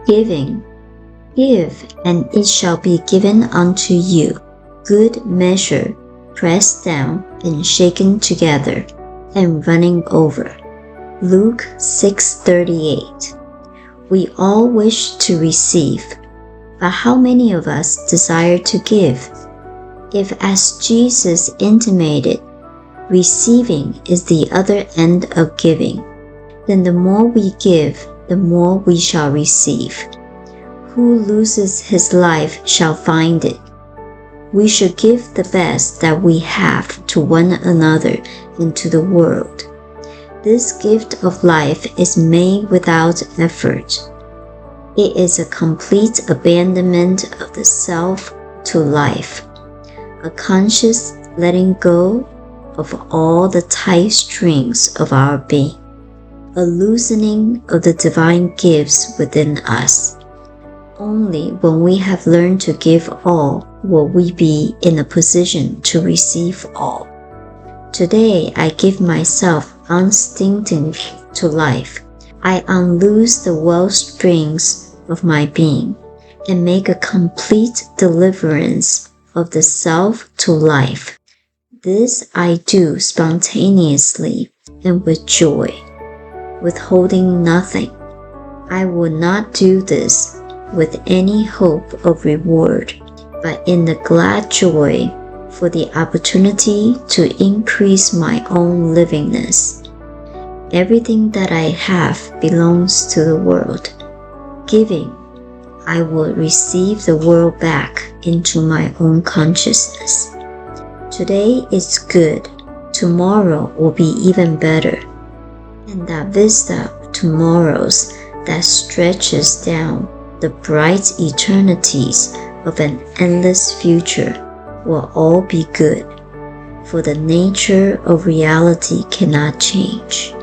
Giving. Give, and it shall be given unto you, good measure, pressed down and shaken together, and running over. Luke 6:38. We all wish to receive, but how many of us desire to give? If, as Jesus intimated, receiving is the other end of giving, then the more we give, the more we shall receive. Who loses his life shall find it. We should give the best that we have to one another and to the world. This gift of life is made without effort. It is a complete abandonment of the self to life, a conscious letting go of all the tight strings of our being, a loosening of the divine gifts within us. Only when we have learned to give all will we be in a position to receive all. Today I give myself unstintingly to life. I unloose the wellsprings of my being and make a complete deliverance of the self to life. This I do spontaneously and with joy, withholding nothing. I will not do this with any hope of reward, but in the glad joy for the opportunity to increase my own livingness. Everything that I have belongs to the world. Giving, I will receive the world back into my own consciousness. Today is good, tomorrow will be even better, and that vista of tomorrows that stretches down the bright eternities of an endless future will all be good, for the nature of reality cannot change.